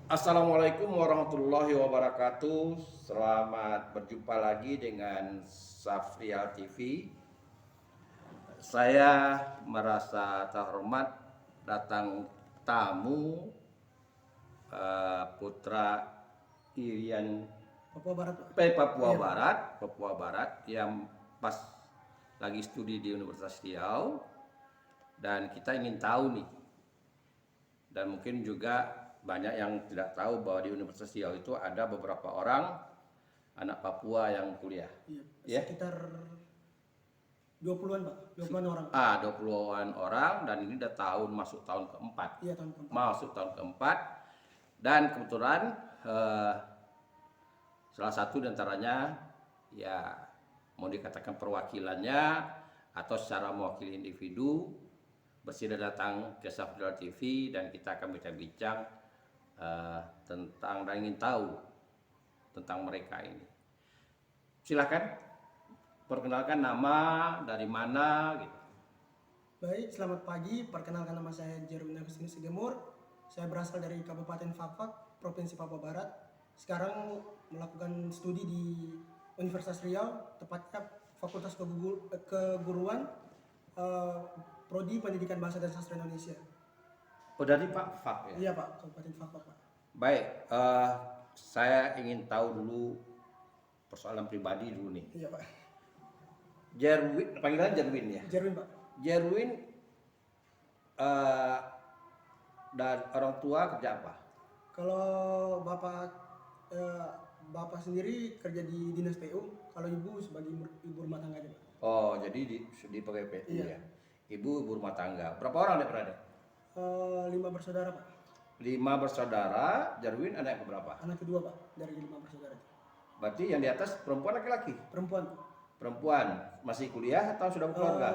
Assalamualaikum warahmatullahi wabarakatuh. Selamat berjumpa lagi dengan Safrial TV. Saya merasa terhormat datang tamu putra Irian Papua Barat, Pak. Papua Iya, Pak. Barat, Papua Barat yang pas lagi studi di Universitas Riau, dan kita ingin tahu nih, dan mungkin juga banyak yang tidak tahu bahwa di Universitas Riau itu ada beberapa orang anak Papua yang kuliah. Iya, Ya. sekitar 20-an, Pak. 20-an orang. 20-an orang, dan ini udah masuk tahun keempat. Iya, tahun keempat. Masuk tahun keempat, dan kebetulan salah satu diantaranya ya mau dikatakan perwakilannya atau secara mewakili individu bersedia datang ke Safrial TV, dan kita akan bincang-bincang tentang dan ingin tahu tentang mereka ini. Silakan perkenalkan nama, dari mana gitu. Baik, selamat pagi. Perkenalkan, nama saya Jerwin Agustinus Sigemur. Saya berasal dari Kabupaten Fakfak, Provinsi Papua Barat. Sekarang melakukan studi di Universitas Riau, tepatnya Fakultas Keguruan, Prodi Pendidikan Bahasa dan Sastra Indonesia. Oh, dari Pak Fak ya? Iya, Pak. Kabupaten Fakfak, Pak. Baik, saya ingin tahu dulu persoalan pribadi dulu nih. Iya, Pak. Jerwin, panggilan Jerwin ya? Jerwin, Pak. Jerwin dan orang tua kerja apa? Kalau bapak sendiri kerja di dinas PU, kalau ibu sebagai ibu rumah tangga aja, Pak. Oh, jadi di pegawai PU Iya. ya? Ibu rumah tangga. Berapa orang dia berada? 5 bersaudara, Pak. 5 bersaudara. Jerwin anak yang keberapa? Anak kedua, Pak, dari 5 bersaudara. Berarti yang di atas perempuan laki-laki? Perempuan. Perempuan. Masih kuliah atau sudah berkeluarga?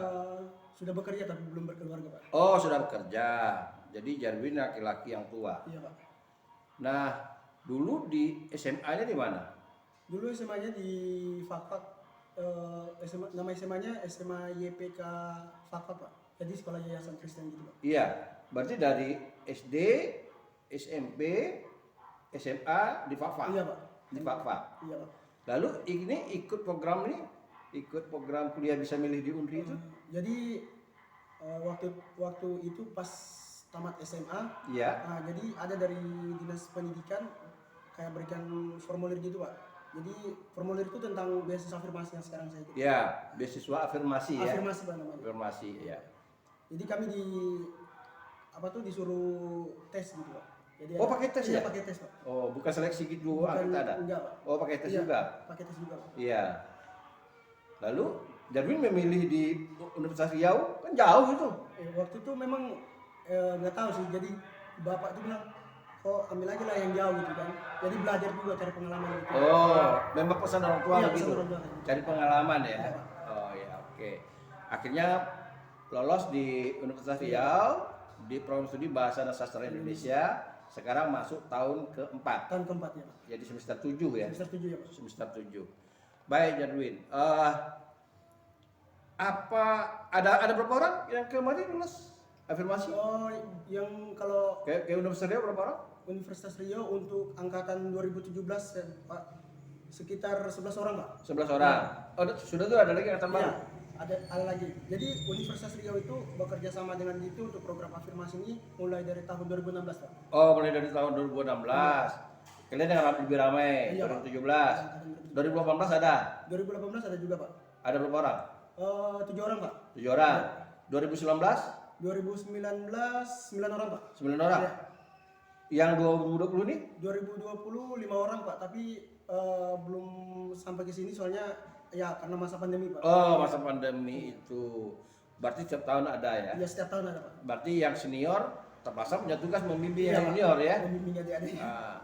Sudah bekerja tapi belum berkeluarga, Pak. Oh, sudah bekerja. Jadi Jerwin laki-laki yang tua. Iya, Pak. Nah, dulu di SMA-nya di mana? Dulu SMA-nya di Fakfak. Nama SMA-nya SMA YPK Fakfak, Pak. Jadi sekolah yayasan Kristen gitu, Pak. Iya, berarti dari SD, SMP, SMA di Fakfak. Iya, Pak. Di Fakfak. Iya, Pak. Lalu ini ikut program kuliah bisa milih di Unri itu? Jadi waktu itu pas tamat SMA, Iya. jadi ada dari dinas pendidikan kayak berikan formulir gitu, Pak. Jadi formulir itu tentang beasiswa afirmasi yang sekarang saya ikut. Ya, beasiswa afirmasi ya. Afirmasi, Pak, namanya. Afirmasi ya. Jadi kami disuruh tes gitu, Pak. Jadi Oh, pakai tes iya, ya? pakai tes, Pak. Oh, bukan seleksi gitu Bukan, kita ada. enggak, Pak. Oh, pakai tes Iya, juga. pakai tes juga, Pak. Iya. Lalu Jarwin memilih di Universitas Riau, kan jauh itu. Waktu itu memang nggak tahu sih, jadi bapak tuh bilang, kok ambil aja lah yang jauh gitu kan. Jadi belajar juga, cari pengalaman gitu. Oh, memang pesan orang tua Iya, begitu. pesan orang tua. Cari pengalaman ya. Iya, Pak. Oh ya, oke. Akhirnya lolos di Universitas Riau di program studi Bahasa dan Sastra Indonesia. Sekarang masuk tahun keempat. Tahun keempat ya, Pak. Jadi semester 7 ya. Semester 7 ya, Pak. Semester 7. Baik, Jarwin. Apa ada berapa orang yang kemarin lulus afirmasi? Oh, yang kalau Ke Universitas Riau berapa orang? Universitas Riau untuk angkatan 2017 ya, Pak, sekitar 11 orang, Pak. 11 orang. Oh, sudah tuh ada lagi angkatan baru. Iya, ada lagi. Jadi Universitas Riau itu bekerja sama dengan itu untuk program afirmasi ini mulai dari tahun 2016, Pak. Oh, mulai dari tahun 2016. Kalian yang lebih ramai, Iya, Pak. 2017. 2018 ada? 2018 ada juga, Pak. Ada berapa orang? 7 orang, Pak. 7 orang. 2019? 2019 9 orang, Pak. 9 orang. Iya. Yang 2020 nih? 2020 5 orang, Pak, tapi belum sampai ke sini soalnya ya karena masa pandemi, Pak. Oh, masa pandemi itu. Berarti setiap tahun ada ya? Ya, setiap tahun ada, Pak. Berarti yang senior terpaksa punya tugas membimbing Iya, yang Pak. junior ya? Membimbing adik-adik. Nah,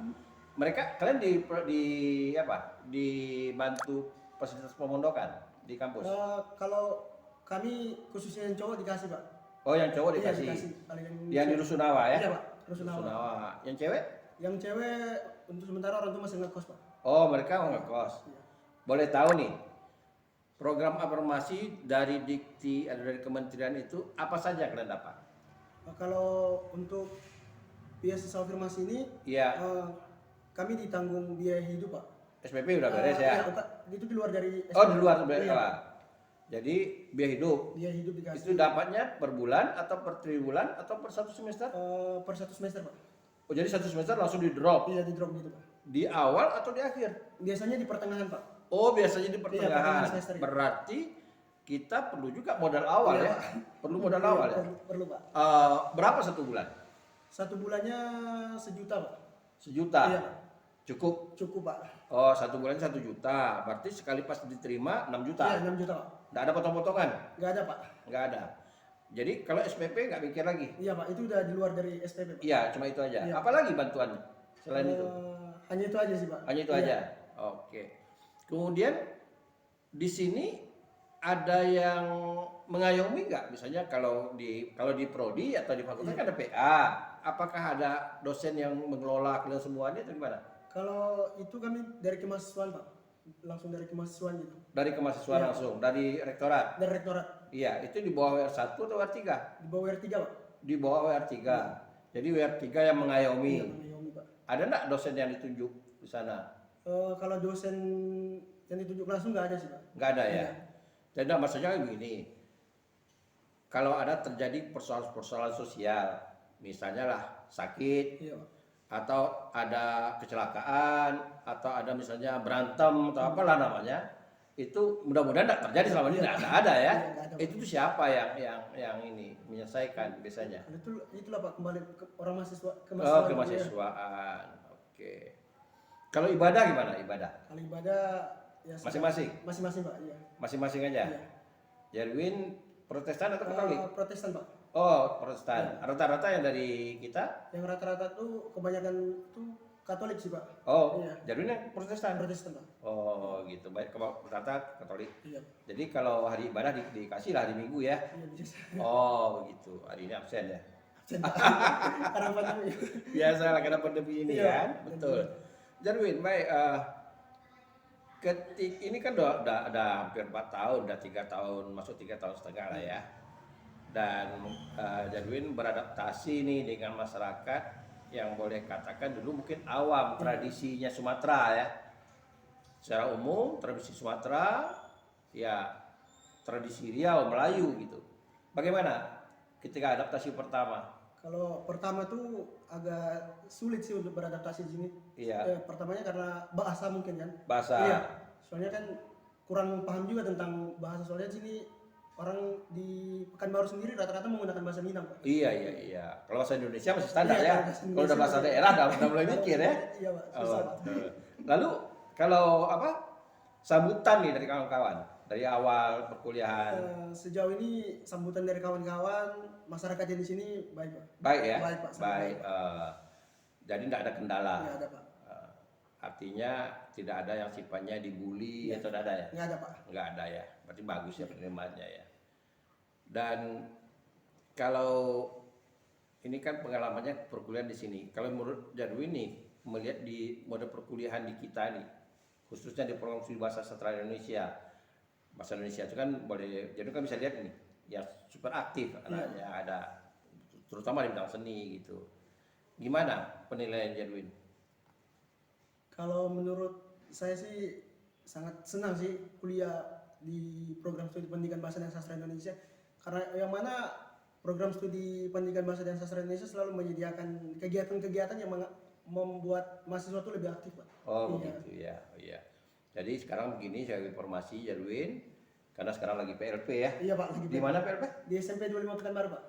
mereka kalian di apa? Dibantu fasilitas pemondokan di kampus? Kalau kami khususnya yang cowok dikasih, Pak. Oh, yang cowok Iya, dikasih. dikasih. Kalau Yang di Rusunawa ya? Iya, Pak. Rusunawa. Yang cewek? Yang cewek untuk sementara orang tua masih ngekos, Pak. Oh, mereka mau ngekos. Iya. Boleh tahu nih, program afirmasi dari Dikti atau dari kementerian itu apa saja kalian dapat? Kalau untuk beasiswa afirmasi ini Iya, kami ditanggung biaya hidup, Pak. SPP udah beres ya. Iya, itu di luar dari Oh, di luar Iya, BPA. Jadi biaya hidup biaya hidup dikasih itu dapatnya per bulan atau per triwulan atau per satu semester? per satu semester, Pak. Oh, jadi satu semester langsung di drop Iya, di drop gitu, Pak. di awal atau di akhir? Biasanya di pertengahan, Pak. Oh, biasanya di pertengahan pertengahan. semester, ya. Berarti kita perlu juga modal awal Iya, ya. Pak. Perlu modal awal ya. Perlu, Pak. Berapa satu bulan? Satu bulannya 1 juta, Pak. 1 juta. Iya, Pak. Cukup. Cukup, Pak. Oh, satu bulan 1 juta. Berarti sekali pas diterima 6 juta. Iya, 6 juta, Pak. Nggak ada potong-potongan? Nggak ada, Pak. Nggak ada. Jadi kalau SPP nggak mikir lagi? Iya, Pak. Itu udah di luar dari SPP, Pak. Iya, cuma itu aja. Iya. Apalagi bantuannya selain itu? Hanya itu aja sih, Pak. Hanya itu Iya. aja. Oke. Kemudian di sini ada yang mengayomi nggak? Misalnya kalau di prodi atau di fakultas kan ada PA. Apakah ada dosen yang mengelola kalian semuanya atau gimana? Kalau itu kami dari kemahasiswaan, Pak. Langsung dari kemahasiswaan gitu. Dari kemahasiswaan Iya. langsung, dari rektorat. Dari rektorat. Iya, itu di bawah WR1 atau WR3? Di bawah R3, Pak. Di bawah WR3. Jadi WR3 yang mengayomi. Iya, mengayomi, Pak. Ada nggak dosen yang ditunjuk di sana? Kalau dosen yang ditunjuk langsung nggak ada sih, Pak. Nggak ada ya? Iya. Jadi maksudnya begini, kalau ada terjadi persoalan-persoalan sosial, misalnya lah sakit, Iya, Pak. atau ada kecelakaan, atau ada misalnya berantem atau apalah namanya, itu mudah-mudahan tidak terjadi selama ini, tidak ada ya. Iya, nggak ada, Pak. Itu tuh siapa yang ini menyelesaikan biasanya? Itulah, Pak, kembali ke orang mahasiswa Oh, kemahasiswaan. kemahasiswaan. Oke. Kalau ibadah gimana ibadah? Kalau ibadah ya Masing-masing? Masing-masing, Pak. Iya. Masing-masing aja. Iya. Jerwin Protestan atau Katolik? Protestan, Pak. Oh, Protestan. Rata-rata yang dari kita? Yang rata-rata tuh kebanyakan tuh Katolik sih, Pak. Oh, Iya. Jerwin yang Protestan. Protestan, Pak. Oh, gitu. Baik, rata Katolik. Iya. Jadi kalau hari ibadah dikasih lah hari Minggu ya. Iya, bisa. Oh, begitu. Hari ini absen ya. Absen, Pak. Karena pandemi. Biasa lah karena pandemi ini Iya. kan. Betul. Jarwin, baik. Ini kan udah hampir 4 tahun, udah 3 tahun, masuk 3 tahun setengah lah ya. Dan Jarwin beradaptasi nih dengan masyarakat yang boleh katakan dulu mungkin awam tradisinya Sumatera ya. Secara umum tradisi Sumatera ya tradisi Riau, Melayu gitu. Bagaimana ketika adaptasi pertama? Kalau pertama tuh agak sulit sih untuk beradaptasi di sini. Iya. Pertamanya karena bahasa mungkin kan. Bahasa. Iya. Soalnya kan kurang paham juga tentang bahasa, soalnya di sini orang di Pekanbaru sendiri rata-rata menggunakan bahasa Minang, Pak. Iya. Kalau bahasa Indonesia masih standar Iya, ya. bahasa Kalau udah Indonesia bahasa masih- daerah udah mulai mikir ya. Iya, Pak. Oh, Susah, Pak. betul. Lalu kalau sambutan nih dari kawan-kawan dari awal perkuliahan Sejauh ini sambutan dari kawan-kawan, masyarakat yang di sini baik, Pak. baik ya? Baik, Pak. sangat Baik. Jadi tidak ada kendala. Nggak ada, Pak. Artinya tidak ada yang sifatnya dibully Iya. atau tidak ada ya? Nggak ada, Pak. Nggak ada ya. Berarti bagus ya penerimaannya ya. Dan kalau ini kan pengalamannya perkuliahan di sini. Kalau menurut Jarwin nih melihat di mode perkuliahan di kita nih, khususnya di program studi bahasa sastra Indonesia. Bahasa Indonesia itu kan boleh, jadi kan bisa lihat nih, yang super aktif anaknya ada, terutama di bidang seni gitu. Gimana penilaian Jarwin? Kalau menurut saya sih sangat senang sih kuliah di program studi pendidikan bahasa dan sastra Indonesia, karena yang mana program studi pendidikan bahasa dan sastra Indonesia selalu menyediakan kegiatan-kegiatan yang membuat mahasiswa itu lebih aktif, Pak. Oh Iya. begitu ya, iya. Jadi sekarang begini saya informasi Jarwin, karena sekarang lagi PLP ya. Iya, Pak, lagi Di mana PLP? di SMP 25 Pekanbaru, Pak.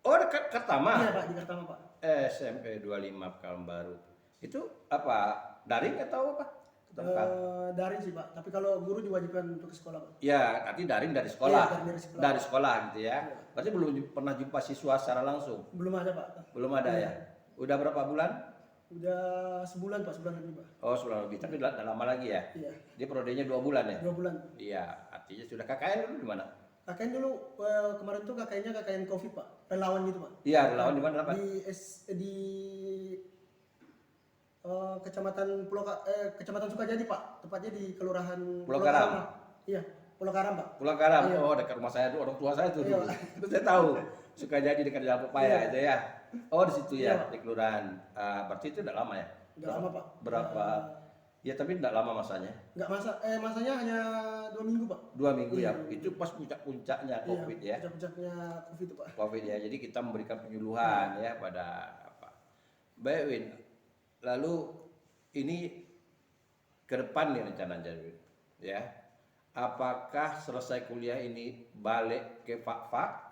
Oh dekat Kertama. Iya, Pak, di Pertama, Pak. SMP 25 Pekanbaru. Itu apa? Daring atau apa? Tetap Daring sih, Pak, tapi kalau guru diwajibkan untuk ke sekolah, Pak. ya, nanti daring dari sekolah. Iya, dari sekolah. Dari sekolah gitu ya. Iya. Berarti belum pernah jumpa siswa secara langsung. Belum ada, Pak. Belum ada Iya. ya. Udah berapa bulan? Udah sebulan, Pak, sebulan lebih, Pak. Oh, sebulan lebih. Tapi udah lama lagi ya. Iya, Dia prodenya 2 bulan ya. 2 bulan. Iya, artinya sudah KKN dulu di mana? KKN dulu kemarin tuh KKN COVID, Pak. Relawan gitu, Pak. Iya, relawan di mana apa? Di Kecamatan Sukajadi, Pak. Tepatnya di Kelurahan Pulau Garam. Pak. Iya, Pulau Garam, Pak. Pulau Garam. Iya. Oh, dekat rumah saya dulu, orang tua saya tuh Iya, dulu. Pak. Itu saya tahu. Suka jadi dekat Jalan Pepaya Iya. itu ya. Oh di situ Iya, ya, Pak. di kelurahan. Berarti itu udah lama ya? Nggak lama, Pak. Berapa? Ya tapi tidak lama masanya. Nggak masanya hanya 2 minggu, Pak. 2 minggu Iya, ya. 2 minggu. Itu pas puncak-puncaknya Iya, COVID ya. puncak-puncaknya COVID itu, Pak. COVID ya. Jadi kita memberikan penyuluhan ya pada apa. Baik Win. Lalu ini ke depan nih rencananya Win. Ya. Apakah selesai kuliah ini balik ke Fakfak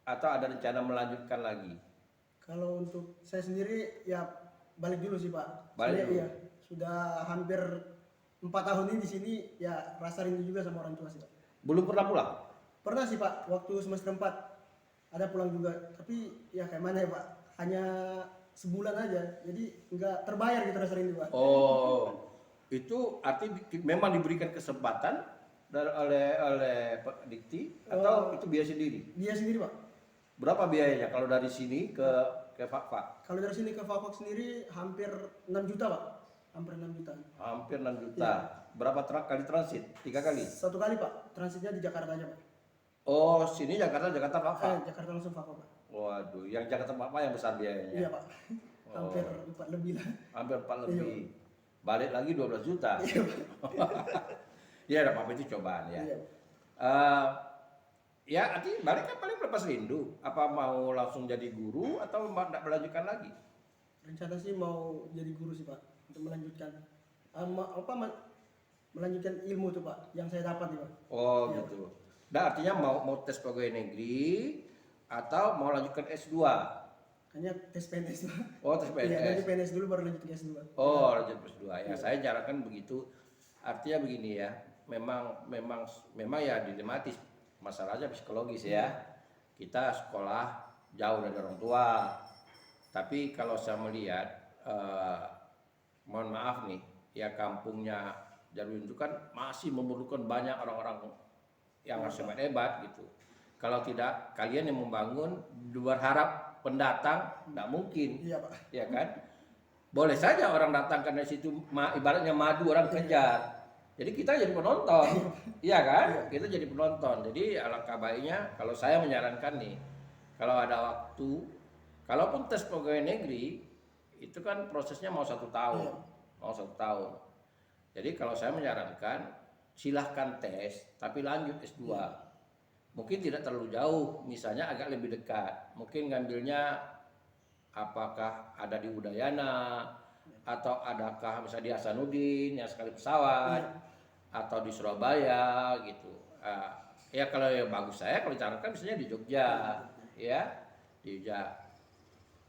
atau ada rencana melanjutkan lagi? Kalau untuk saya sendiri ya balik dulu sih, Pak. Balik Soalnya dulu. iya, sudah hampir 4 tahun ini di sini ya rasa rindu juga sama orang tua sih, Pak. Belum pernah pulang? Pernah sih, Pak, waktu semester 4 ada pulang juga, tapi ya kayak mana ya, Pak? Hanya sebulan aja. Jadi nggak terbayar gitu rasa rindu, Pak. Oh, itu arti memang diberikan kesempatan oleh Pak Dikti atau itu biaya sendiri? Dia sendiri, Pak. Berapa biayanya kalau dari sini ke Fakfak? Kalau dari sini ke Fafak sendiri hampir 6 juta, Pak. Hampir 6 juta. Hampir 6 juta. Berapa kali transit? 3 kali? Satu kali, Pak. Transitnya di Jakarta aja, Pak. Oh, sini Jakarta Fakfak. Jakarta langsung Fafak, Pak. Waduh, yang Jakarta Fakfak yang besar biayanya. Iya, Pak. Hampir 4 lebih lah. Hampir 4 lebih. Balik lagi 12 juta. Iya, Pak. Iya, ada apa itu cobaan ya. Iya. Ya, artinya balik kan paling lepas rindu. Apa mau langsung jadi guru atau tidak melanjutkan lagi? Rencana sih mau jadi guru sih, Pak, untuk melanjutkan melanjutkan ilmu tuh, Pak, yang saya dapat nih, Pak. Oh Iya. gitu. Nah artinya mau tes pegawai negeri atau mau lanjutkan S2? Hanya tes PNS, Pak. Oh tes Iya, PNS. dari PNS dulu baru lanjut ke S2. Oh lanjut S2 ya. Saya jarangkan begitu. Artinya begini ya. Memang ya dilematis masalahnya psikologis ya. Kita sekolah jauh dari orang tua. Tapi kalau saya melihat, mohon maaf nih, ya kampungnya Jarwin itu kan masih memerlukan banyak orang-orang yang harus hebat gitu. Kalau tidak kalian yang membangun berharap pendatang tidak mungkin, Iya, Pak. ya kan? Boleh saja orang datang karena situ ibaratnya madu orang kejar. Jadi kita jadi penonton, iya kan? Kita jadi penonton. Jadi alangkah baiknya kalau saya menyarankan nih, kalau ada waktu, kalaupun tes pegawai negeri itu kan prosesnya mau 1 tahun, mau 1 tahun. Jadi kalau saya menyarankan silahkan tes, tapi lanjut S2. Mungkin tidak terlalu jauh, misalnya agak lebih dekat. Mungkin ngambilnya apakah ada di Udayana atau adakah misalnya di Hasanuddin yang sekali pesawat atau di Surabaya gitu. Ya kalau yang bagus saya kalau disarankan misalnya di Jogja, ya di Jogja.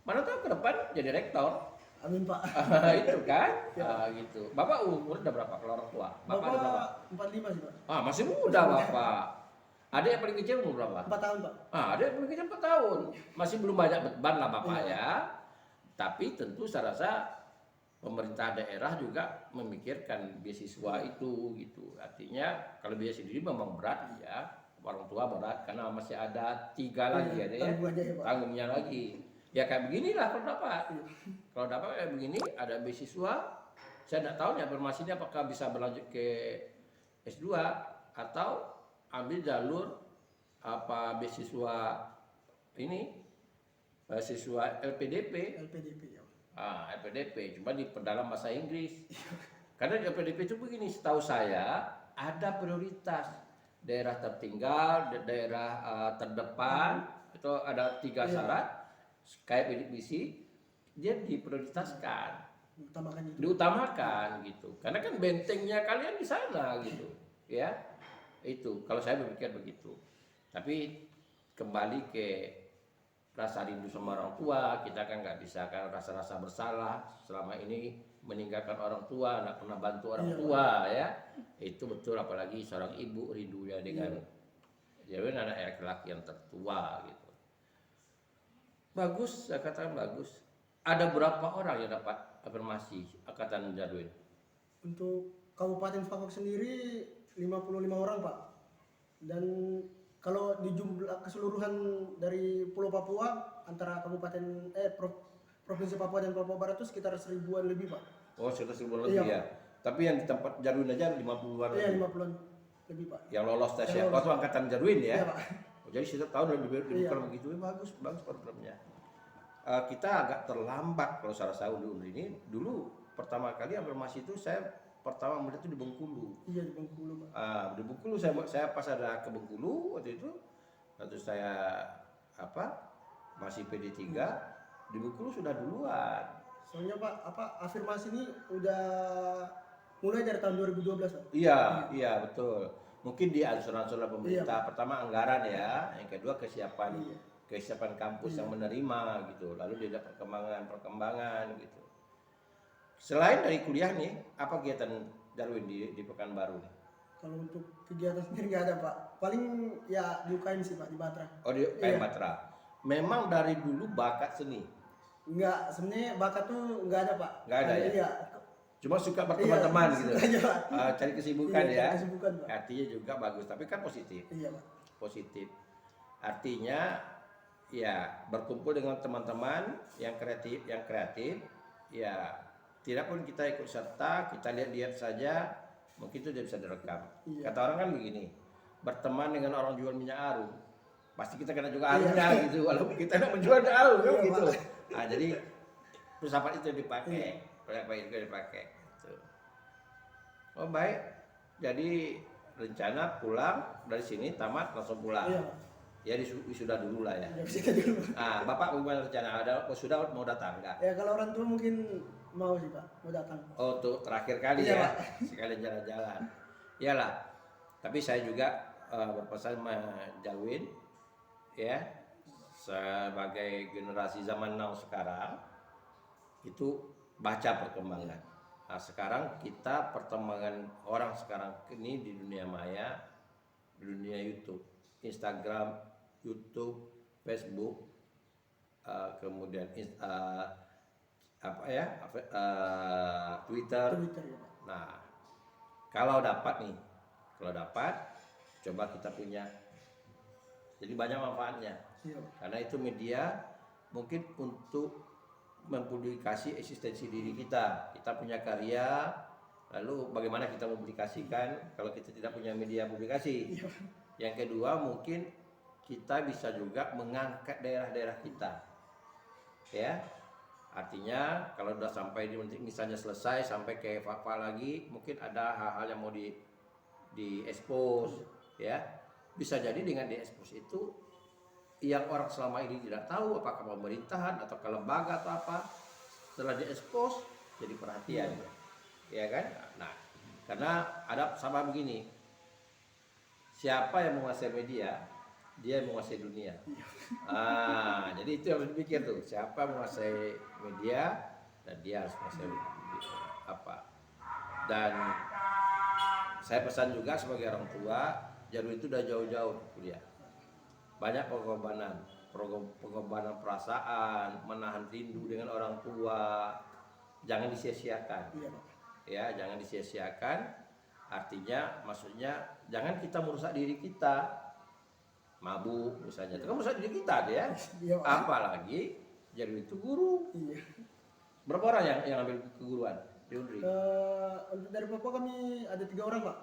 Mana tahu ke depan jadi rektor. Amin, Pak. Itu kan, gitu. Bapak umur udah berapa kalau orang tua? Bapak ada berapa? 45 sih, Pak. Masih muda Bapak. Ada yang paling kecil umur berapa? 4 tahun, Pak. Ada yang paling kecil 4 tahun. Masih belum banyak beban lah Bapak ya. Tapi tentu saya rasa pemerintah daerah juga memikirkan beasiswa itu gitu. Artinya kalau biaya sendiri memang berat ya. Orang tua berat karena masih ada 3 lagi ada ya. Tanggungnya lagi. Ya kayak beginilah kalau dapat. Kalau dapat kayak begini ada beasiswa. Saya tidak tahu ya informasinya apakah bisa berlanjut ke S2 atau ambil jalur apa beasiswa ini beasiswa LPDP. LPDP ya. LPDP cuma diperdalam bahasa Inggris. Karena di LPDP itu begini, setahu saya ada prioritas daerah tertinggal, daerah terdepan itu ada 3 syarat. Kayak bidik misi dia diprioritaskan, diutamakan gitu, karena kan bentengnya kalian di sana gitu, ya itu kalau saya berpikir begitu. Tapi kembali ke rasa rindu sama orang tua, kita kan nggak bisa kan rasa-rasa bersalah selama ini meninggalkan orang tua, nggak pernah bantu orang tua ya, itu betul apalagi seorang ibu rindunya dengan jadi anak laki-laki yang tertua gitu. Bagus, saya katakan bagus. Ada berapa orang yang dapat afirmasi Angkatan Jarwin? Untuk Kabupaten Fafak sendiri 55 orang, Pak. Dan kalau di jumlah keseluruhan dari Pulau Papua antara Provinsi Papua dan Papua Barat itu sekitar 1000-an lebih, Pak. Oh, sekitar 1000 lebih ya. Tapi yang di tempat Jarwin aja 50-an Iya, lebih. 50-an lebih, Pak. Yang lolos tes ya. Waktu Angkatan Jarwin ya. Iya, Pak. Jadi setiap tahun lebih kurang begitu. Bagus programnya. kita agak terlambat kalau saya undur ini. Dulu pertama kali afirmasi itu saya pertama melihat itu di Bengkulu. Iya, di Bengkulu, Pak. Di Bengkulu saya pas ada ke Bengkulu waktu itu, waktu saya masih PD3 di Bengkulu sudah duluan. Soalnya Pak, afirmasi ini udah mulai dari tahun 2012, Pak. Iya betul. Mungkin di ansur-ansur pemerintah, pertama anggaran ya, yang kedua kesiapan kampus yang menerima gitu, lalu dilihat perkembangan gitu. Selain dari kuliah nih, apa kegiatan Darwin di Pekanbaru nih? Kalau untuk kegiatan sendiri nggak ada, Pak. Paling ya di UKM sih, Pak, di Batra. Oh, di UKM Batra. Memang dari dulu bakat seni? Enggak, sebenarnya bakat tuh nggak ada, Pak. Nggak ada ya? Iya. Cuma suka berteman-teman gitu. Aja, Pak. Cari kesibukan ya. Cari kesibukan, Pak. Artinya juga bagus, tapi kan positif. Iya, Pak. Positif. Artinya ya berkumpul dengan teman-teman yang kreatif, ya tidak pun kita ikut serta, kita lihat-lihat saja, mungkin itu dia bisa direkam. Iya. Kata orang kan begini, berteman dengan orang jual minyak arum, pasti kita kena juga arumnya gitu, walaupun kita tidak menjual arum kan gitu. Nah, jadi filsafat itu dipakai, gitu. Oh baik, jadi rencana pulang dari sini tamat langsung pulang. Iya. Ya wisuda dulu lah ya. Wisuda dulu. Bapak bagaimana rencana? Sudah mau datang enggak? Ya kalau orang tua mungkin mau sih Pak, mau datang. Oh untuk terakhir kali Iya, ya, Pak. sekalian jalan-jalan. Iyalah. Tapi saya juga berpesan sama Darwin ya, sebagai generasi zaman now sekarang itu baca perkembangan. Nah, sekarang kita perkembangan orang sekarang ini di dunia maya, di dunia YouTube, Instagram, YouTube, Facebook, kemudian Twitter. Ya, Pak. Nah, kalau dapat, coba kita punya. Jadi banyak manfaatnya. Iya. Karena itu media mungkin untuk mempublikasi eksistensi diri kita. Kita punya karya, lalu bagaimana kita mempublikasikan kalau kita tidak punya media publikasi. Iya. Yang kedua mungkin kita bisa juga mengangkat daerah-daerah kita, ya. Artinya kalau sudah sampai misalnya selesai sampai ke Fakfa lagi, mungkin ada hal-hal yang mau di expose, ya. Bisa jadi dengan di expose itu yang orang selama ini tidak tahu apakah pemerintahan atau ke lembaga atau apa, setelah di expose jadi perhatian, ya kan? Nah, karena ada sama begini. Siapa yang menguasai media, dia yang menguasai dunia. Jadi itu yang harus dipikir tuh. Siapa menguasai media dan dia harus menguasai apa. Dan saya pesan juga sebagai orang tua, Darwin itu udah jauh-jauh kuliah. Banyak pengorbanan perasaan, menahan rindu dengan orang tua. Jangan disia-siakan. Ya, jangan disia-siakan. Artinya, maksudnya jangan kita merusak diri kita, mabuk misalnya, itu kan merusak diri kita ya. Apalagi jadi itu guru. Berapa orang yang ambil keguruan di Undri? Dari Papua kami ada 3 orang Pak.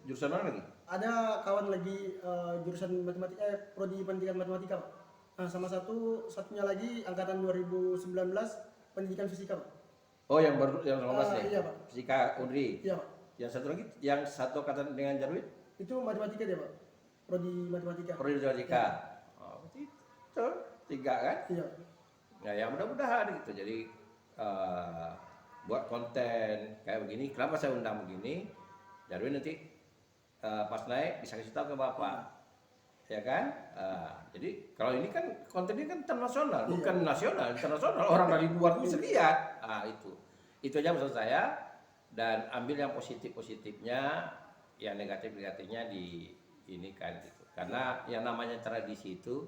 Jurusan mana lagi? Ada kawan lagi jurusan matematika, prodi pendidikan matematika Pak. Nah, sama satunya lagi angkatan 2019 pendidikan fisika Pak. Oh yang baru yang 18 ya? Iya Pak. Fisika Undri. Iya Pak. Yang satu lagi, yang satu angkatan dengan Darwin? Itu matematika dia Pak. Prodi matematika. Prodi matematika. Oh, itu 3 kan? Iya. Nah, ya mudah-mudahan gitu. Jadi buat konten kayak begini. Kenapa saya undang begini? Darwin nanti pas naik bisa kasih tahu ke Bapak. Ya kan? Jadi kalau ini kan kontennya kan internasional, bukan nasional, internasional. Orang dari luar pun bisa lihat. Itu aja maksud saya. Dan ambil yang positif-positifnya, yang negatif-negatifnya di ini kan gitu. Karena yang namanya tradisi itu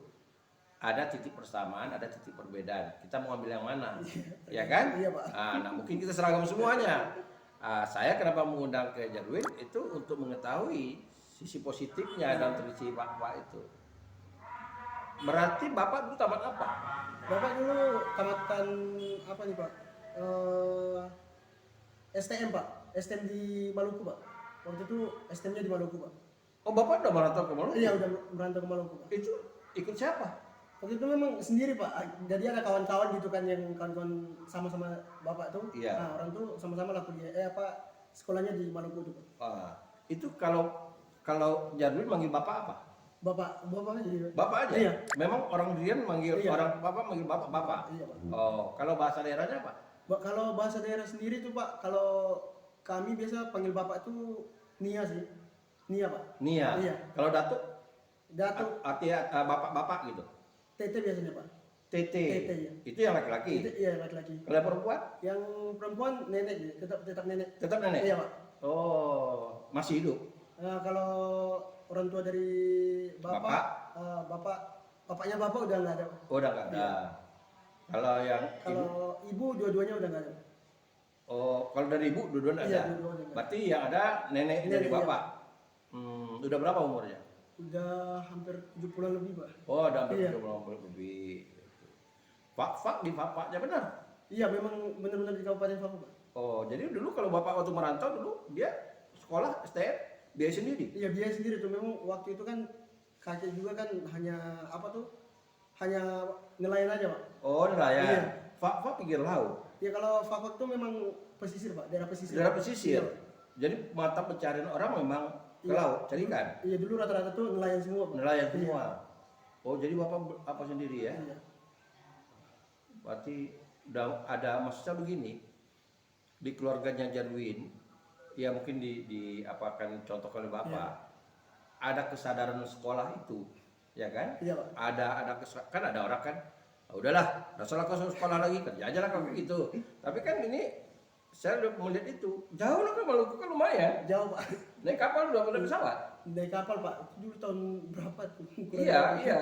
ada titik persamaan, ada titik perbedaan. Kita mau ambil yang mana? Ya kan? Iya, Pak. Nah, mungkin kita seragam semuanya. Saya kenapa mengundang ke Darwin itu untuk mengetahui sisi positifnya dalam tradisi Pak itu. Berarti Bapak dulu tamat apa? Bapak dulu tamatan apa nih Pak? STM Pak, STM di Maluku Pak. Waktu itu STM-nya di Maluku Pak. Oh Bapak udah merantau ke Maluku? Iya udah merantau ke Maluku Pak. Itu ikut siapa? Waktu itu memang sendiri Pak, jadi ada kawan-kawan gitu kan yang kawan-kawan sama-sama Bapak tuh. Iya. Nah, orang tuh sama-sama laku di sekolahnya di Maluku tuh Pak. Itu kalau Jarwin manggil bapak apa? Bapak aja. Bapak aja. Iya. Memang orang Rian manggil Iya. orang bapak manggil bapak. Iya Pak. Oh, kalau bahasa daerahnya apa? Kalau bahasa daerah sendiri tuh Pak, kalau kami biasa panggil Bapak tuh Nia sih. Nia Pak. Nia. Iya. Kalau datuk Datuk artinya bapak-bapak gitu. Tete biasanya Pak. Tete. Tete, iya. Itu yang laki-laki. Iya laki-laki. Kalau yang perempuan? Yang perempuan nenek dia, tetap nenek. Tetap nenek. Iya Pak. Oh, masih hidup. Kalau orang tua dari Bapak, bapaknya Bapak udah nggak ada Pak. Oh, udah nggak ada. Kalau yang ibu? Kalau ibu dua-duanya udah nggak ada. Oh, kalau dari ibu dua-duanya Iya, ada. dua-duanya ada. Berarti yang ada nenek dari Iya. bapak. Udah berapa umurnya? Udah hampir 70-an lebih Pak. Oh, udah hampir Iya. 70 lebih. Fak di bapaknya benar. Iya memang benar-benar di Kabupaten Papua Pak. Oh, jadi dulu kalau bapak waktu merantau dulu dia sekolah STM biaya sendiri. Iya biaya sendiri tuh, memang waktu itu kan kakek juga kan hanya hanya nelayan aja Pak. Oh, nelayan. Iya. Fak pinggir laut. Ya kalau Fakfak tuh memang pesisir Pak, daerah pesisir. Daerah pesisir. Iya. Jadi mata pencarian orang memang ke Iya. laut, cari ikan. Iya dulu rata-rata tuh nelayan semua Pak. Nelayan Iya. semua. Oh, jadi bapak apa sendiri ya? Iya. Berarti udah ada maksudnya begini. Di keluarganya Jarwin, ya mungkin apakan contoh oleh bapak. Iya. Ada kesadaran sekolah itu, ya kan? Iya Pak. Kan ada orang kan, "Ah, udahlah, udah salah kau suruh sekolah lagi, kerja aja lah kalau gitu." Tapi kan ini saya udah melihat itu jauh lah kan, Maluku kan lumayan. Jauh Pak. Naik kapal udah pada pesawat. Naik kapal Pak. Itu dulu tahun berapa tuh? Kurang Iya, tahu. iya.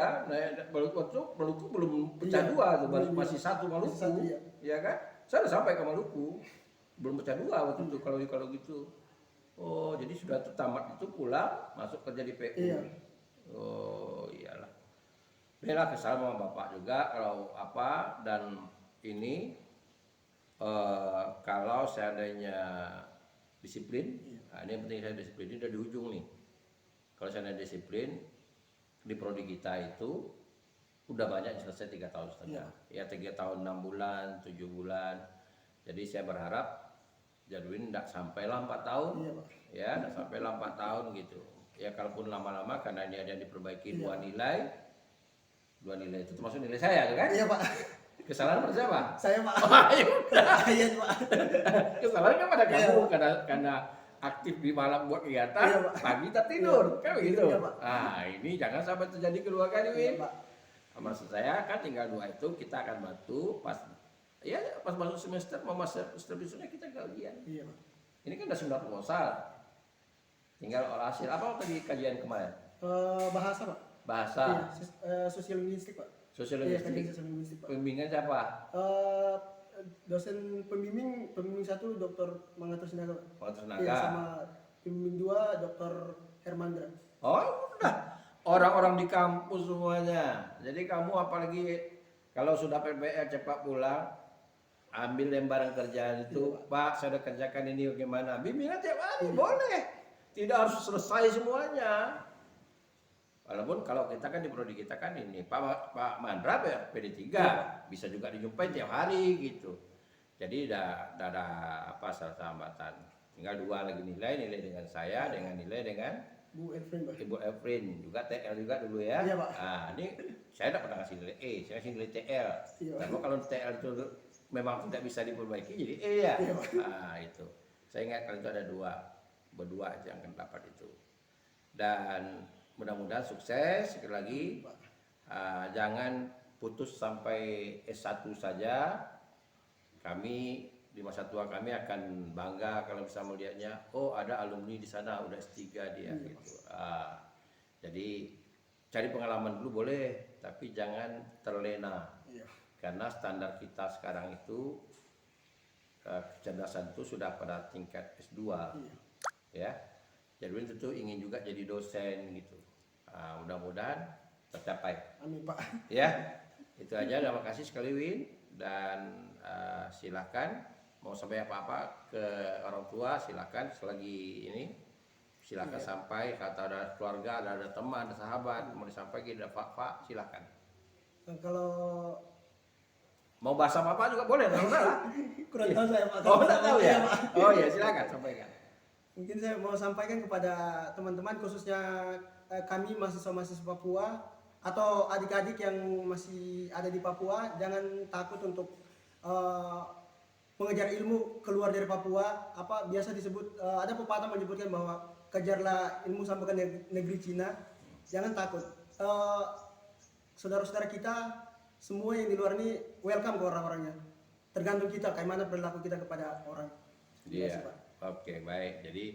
Maluku belum pecah Iya, dua tuh, belum, masih satu Maluku, masih satu, iya. ya kan? Saya udah sampai ke Maluku, belum pecah dua waktu itu kalau gitu. Oh, jadi sudah tamat itu pulang masuk kerja di PU. Iya. Oh, iyalah. Bela kesal sama bapak juga kalau apa, dan ini kalau seandainya disiplin, nah ini yang penting saya disiplin, ini udah di ujung nih. Kalau seandainya disiplin di prodi kita itu udah banyak yang selesai 3 tahun setengah, ya 3 tahun 6 bulan, 7 bulan. Jadi saya berharap Jarwin tidak sampailah 4 tahun, Iya, Pak. ya tidak sampailah 4 tahun gitu. Ya kalaupun lama-lama karena dia ada diperbaiki Iya. dua nilai itu termasuk nilai saya, kan? Iya Pak. Kesalahan pada siapa? Saya Pak. Oh, ya udah. Iya Pak. Kesalahan kan pada Iya, kamu Pak. karena aktif di malam buat kegiatan, Iya, Pak. pagi tak tidur, Iya. kan begitu. Iya, Pak. Ah, ini jangan sampai terjadi kedua kali, Iya Win. Pak. Maksud saya kan tinggal 2 itu kita akan bantu pas masuk semester, mau masuk semester besoknya kita gajian. Iya Pak. Ini kan udah sudah proposal. Tinggal olah hasil apa tadi kajian kemarin? Bahasa Pak. Bahasa, Iya, sosial linguistik Pak. sosial Iya, kajian linguistik. sosial linguistik Pak. Pembimbingan siapa? Dosen pembimbing 1 Dr. Mangato Sinaga. Pak. Pengatur Iya, tenaga. sama pembimbing 2 Dr. Hermandra. Oh, udah. Orang-orang di kampus semuanya. Jadi kamu apalagi kalau sudah PPL cepat pulang, ambil lembaran kerjaan itu, Pak, saya sudah kerjakan ini bagaimana? Bimbingan tiap hari, boleh. Tidak harus selesai semuanya. Walaupun kalau kita kan di prodi kita kan ini, Pak Mandra ya PD3, bisa juga dijumpai tiap hari gitu. Jadi udah ada apa salah hambatan. Tinggal 2 lagi nilai dengan saya, dengan nilai dengan Bu Elfrin Pak. Ibu Efrin, juga TL juga dulu ya. Iya, Pak. Nah, ini saya tidak pernah ngasih nilai E, saya ngasih nilai TL. Iya, Pak. Tapi kalau TL itu memang tidak bisa diperbaiki jadi E ya. Iya, Pak. Nah, itu. Saya ingat kalau itu ada 2, berdua aja yang akan dapat itu. Dan mudah-mudahan sukses sekali lagi. Jangan putus sampai S1 saja. Kami di masa tua kami akan bangga kalau bisa melihatnya, oh ada alumni di sana udah S3 dia gitu. Jadi cari pengalaman dulu boleh, tapi jangan terlena. Iya. Karena standar kita sekarang itu kecerdasan itu sudah pada tingkat S2. Iya. Ya. Jadi tentu ingin juga jadi dosen gitu. Mudah-mudahan tercapai. Amin Pak. Ya. Itu aja, terima kasih sekali Win, dan silakan mau sampai apa-apa ke orang tua silakan, selagi ini silakan sampai, kata ada keluarga, ada teman, ada sahabat mau disampaikan, ada pak silakan. Kalau Mau bahasa apa juga boleh, nggak masalah. kurang tahu saya Pak. Oh, nggak tahu ya? Pak. Oh ya, silakan sampaikan. Mungkin saya mau sampaikan kepada teman-teman khususnya kami mahasiswa-mahasiswa Papua atau adik-adik yang masih ada di Papua, jangan takut untuk eh, mengejar ilmu keluar dari Papua. Apa biasa disebut ada pepatah menyebutkan bahwa kejarlah ilmu sampai ke negeri Cina. Jangan takut. Saudara-saudara kita semua yang di luar ini welcome ke orang-orangnya. Tergantung kita kayak mana perilaku kita kepada orang. Terima kasih, Iya. Pak. Oke, baik. Jadi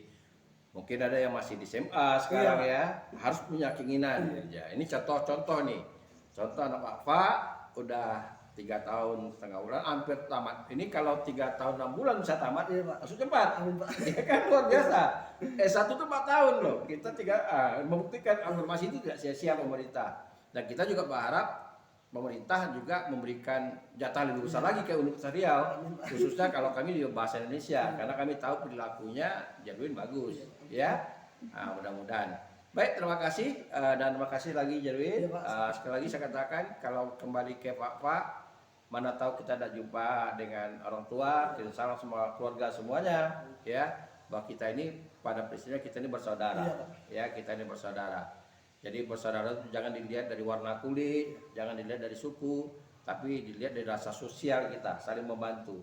mungkin ada yang masih di SMA sekarang ya, harus punya keinginan. Ya, ini contoh-contoh nih. Contoh anak Pak udah 3 tahun setengah bulan, hampir tamat. Ini kalau 3 tahun 6 bulan bisa tamat, Iya, Pak. langsung cepat. Amin, Pak. Ya kan luar biasa. S1 tuh 4 tahun loh. Kita membuktikan afirmasi itu tidak sia-sia pemerintah. Dan kita juga berharap pemerintah juga memberikan jatah lebih besar lagi ke Universitas Riau, khususnya kalau kami di bahasa Indonesia, karena kami tahu perilakunya Jarwin bagus, ya. Nah, mudah-mudahan. Baik, terima kasih dan terima kasih lagi Jarwin. Iya, Pak. Sekali lagi saya katakan kalau kembali ke Pak, mana tahu kita ada jumpa dengan orang tua, kita salam semua keluarga semuanya, ya. Bahwa kita ini pada prinsipnya kita ini bersaudara, Iya, Pak. ya kita ini bersaudara. Jadi bersaudara itu jangan dilihat dari warna kulit, jangan dilihat dari suku, tapi dilihat dari rasa sosial kita, saling membantu.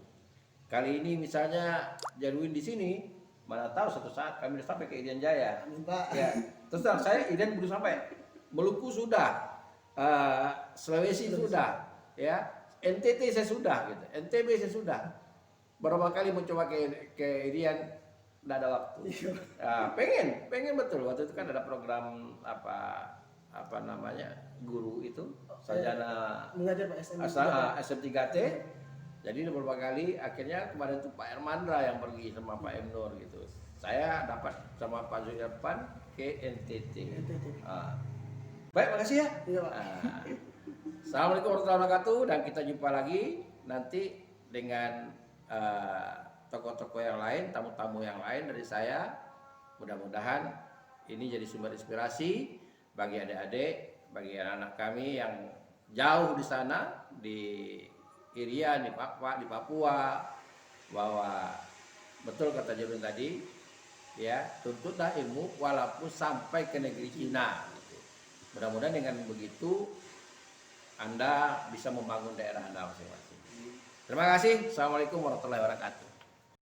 Kali ini misalnya Jarwin di sini, mana tahu suatu saat kami sudah sampai ke Irian Jaya. Amin, Pak. Ya, terus terang saya Irian belum sampai, Maluku sudah, Sulawesi sudah, ya, NTT saya sudah, gitu, NTB saya sudah. Berapa kali mencoba ke Irian, nggak ada waktu. Pengen betul. Waktu itu kan ada program apa namanya guru itu sarjana Mengajar Pak SM. SM3T. Jadi beberapa kali akhirnya kemarin itu Pak Ermandra yang pergi sama Pak Emnur gitu. Saya dapat sama Pak Zulirpan ke NTT. Baik, makasih ya. Iya, Pak. Assalamualaikum warahmatullahi wabarakatuh dan kita jumpa lagi nanti dengan tokoh-tokoh yang lain, tamu-tamu yang lain dari saya. Mudah-mudahan ini jadi sumber inspirasi bagi adik-adik, bagi anak-anak kami yang jauh di sana, di Irian, di Papua, bahwa betul kata Jarwin tadi, ya tuntutlah ilmu walaupun sampai ke negeri Cina. Gitu. Mudah-mudahan dengan begitu Anda bisa membangun daerah Anda masing-masing. Terima kasih. Assalamualaikum warahmatullahi wabarakatuh.